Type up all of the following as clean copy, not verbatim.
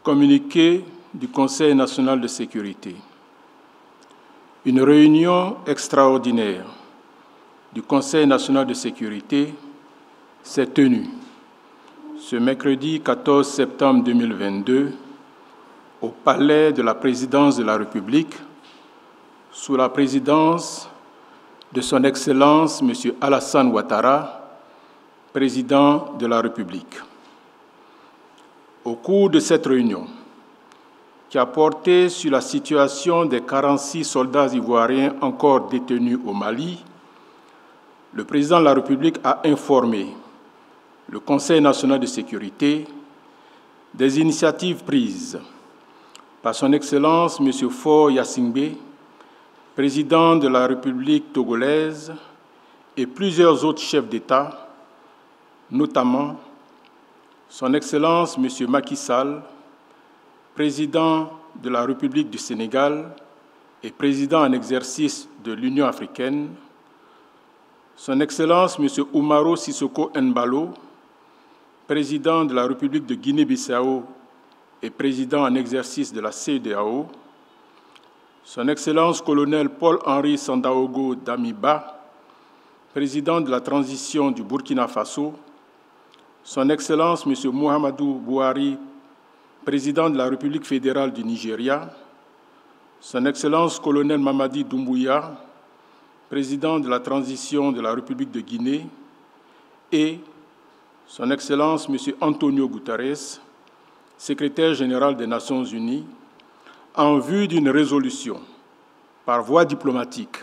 Communiqué du Conseil national de sécurité. Une réunion extraordinaire du Conseil national de sécurité s'est tenue ce mercredi 14 septembre 2022 au Palais de la Présidence de la République sous la présidence de Son Excellence M. Alassane Ouattara, Président de la République. Au cours de cette réunion, qui a porté sur la situation des 46 soldats ivoiriens encore détenus au Mali, le Président de la République a informé le Conseil national de sécurité des initiatives prises par Son Excellence M. Faure Gnassingbé, Président de la République togolaise, et plusieurs autres chefs d'État, notamment Son Excellence M. Macky Sall, Président de la République du Sénégal et Président en exercice de l'Union africaine, Son Excellence M. Umaro Sissoko Embalo, Président de la République de Guinée-Bissau et Président en exercice de la CEDEAO, Son Excellence Colonel Paul-Henri Sandaogo Damiba, Président de la transition du Burkina Faso, Son Excellence M. Muhammadu Buhari, Président de la République fédérale du Nigeria, Son Excellence Colonel Mamadi Doumbouya, Président de la transition de la République de Guinée, et Son Excellence M. Antonio Guterres, Secrétaire général des Nations Unies, en vue d'une résolution par voie diplomatique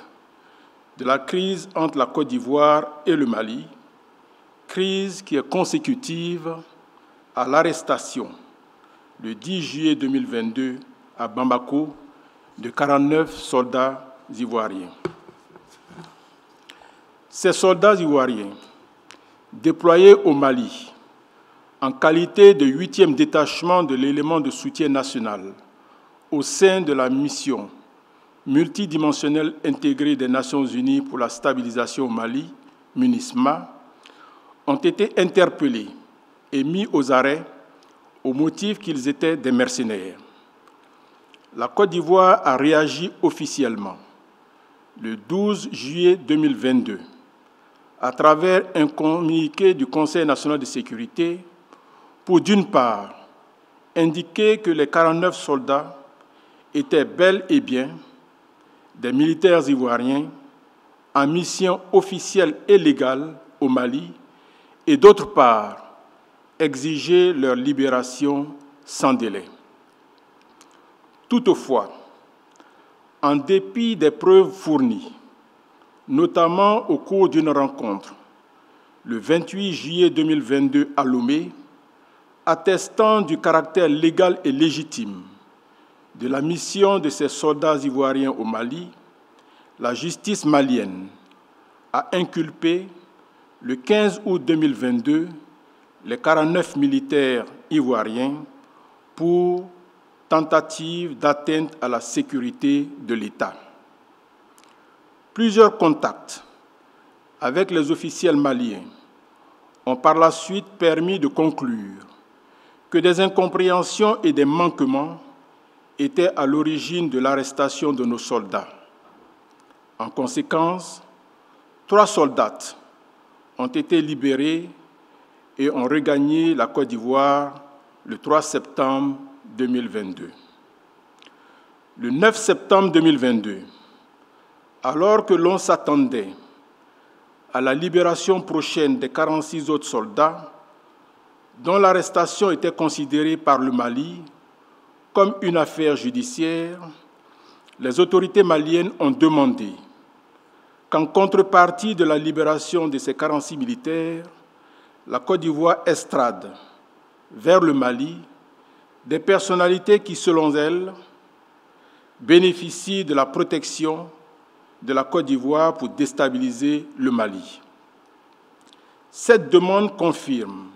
de la crise entre la Côte d'Ivoire et le Mali, crise qui est consécutive à l'arrestation le 10 juillet 2022 à Bamako de 49 soldats ivoiriens. Ces soldats ivoiriens, déployés au Mali en qualité de 8e détachement de l'élément de soutien national au sein de la mission multidimensionnelle intégrée des Nations Unies pour la stabilisation au Mali, MINUSMA, ont été interpellés et mis aux arrêts au motif qu'ils étaient des mercenaires. La Côte d'Ivoire a réagi officiellement le 12 juillet 2022 à travers un communiqué du Conseil national de sécurité pour, d'une part, indiquer que les 49 soldats étaient bel et bien des militaires ivoiriens en mission officielle et légale au Mali, et d'autre part, exiger leur libération sans délai. Toutefois, en dépit des preuves fournies, notamment au cours d'une rencontre le 28 juillet 2022 à Lomé, attestant du caractère légal et légitime de la mission de ces soldats ivoiriens au Mali, la justice malienne a inculpé le 15 août 2022 les 49 militaires ivoiriens pour tentative d'atteinte à la sécurité de l'État. Plusieurs contacts avec les officiels maliens ont par la suite permis de conclure que des incompréhensions et des manquements étaient à l'origine de l'arrestation de nos soldats. En conséquence, 3 soldats ont été libérés et ont regagné la Côte d'Ivoire le 3 septembre 2022. Le 9 septembre 2022, alors que l'on s'attendait à la libération prochaine des 46 autres soldats, dont l'arrestation était considérée par le Mali comme une affaire judiciaire, les autorités maliennes ont demandé qu'en contrepartie de la libération de ces 46 militaires, la Côte d'Ivoire extrade vers le Mali des personnalités qui, selon elles, bénéficient de la protection de la Côte d'Ivoire pour déstabiliser le Mali. Cette demande confirme,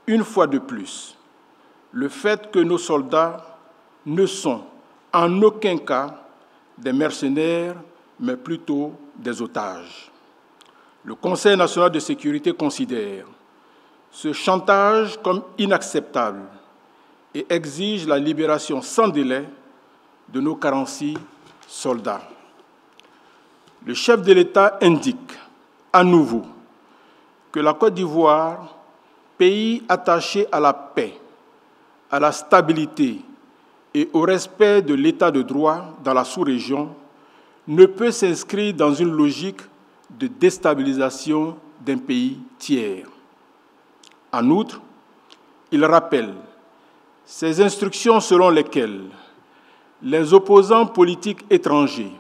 une fois de plus, le fait que nos soldats ne sont en aucun cas des mercenaires, mais plutôt des otages. Le Conseil national de sécurité considère ce chantage comme inacceptable et exige la libération sans délai de nos 46 soldats. Le chef de l'État indique à nouveau que la Côte d'Ivoire, pays attaché à la paix, à la stabilité et au respect de l'État de droit dans la sous-région, ne peut s'inscrire dans une logique de déstabilisation d'un pays tiers. En outre, il rappelle ces instructions selon lesquelles les opposants politiques étrangers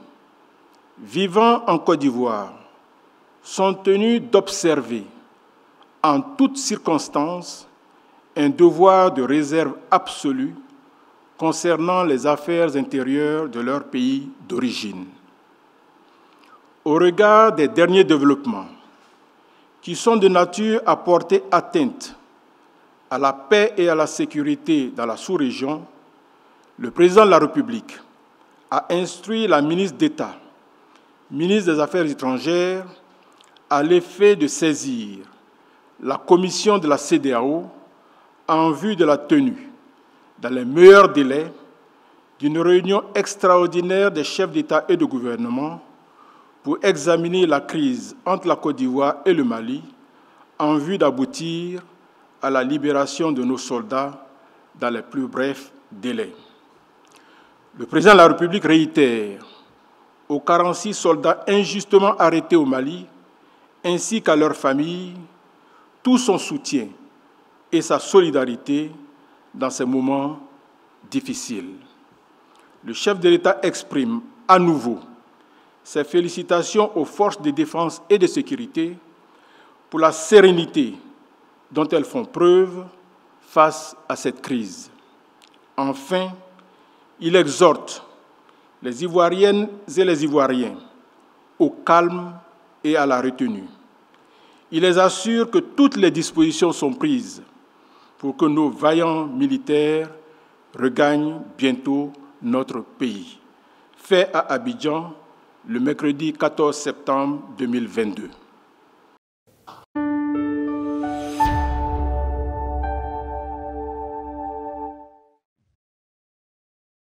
vivant en Côte d'Ivoire sont tenus d'observer en toutes circonstances un devoir de réserve absolue concernant les affaires intérieures de leur pays d'origine. Au regard des derniers développements qui sont de nature à porter atteinte à la paix et à la sécurité dans la sous-région, le président de la République a instruit la ministre d'État, ministre des Affaires étrangères, à l'effet de saisir la commission de la CEDEAO en vue de la tenue, dans les meilleurs délais, d'une réunion extraordinaire des chefs d'État et de gouvernement pour examiner la crise entre la Côte d'Ivoire et le Mali en vue d'aboutir à la libération de nos soldats dans les plus brefs délais. Le président de la République réitère aux 46 soldats injustement arrêtés au Mali, ainsi qu'à leurs familles, tout son soutien et sa solidarité dans ces moments difficiles. Le chef de l'État exprime à nouveau ses félicitations aux forces de défense et de sécurité pour la sérénité dont elles font preuve face à cette crise. Enfin, il exhorte les Ivoiriennes et les Ivoiriens au calme et à la retenue. Il les assure que toutes les dispositions sont prises pour que nos vaillants militaires regagnent bientôt notre pays. Fait à Abidjan le mercredi 14 septembre 2022.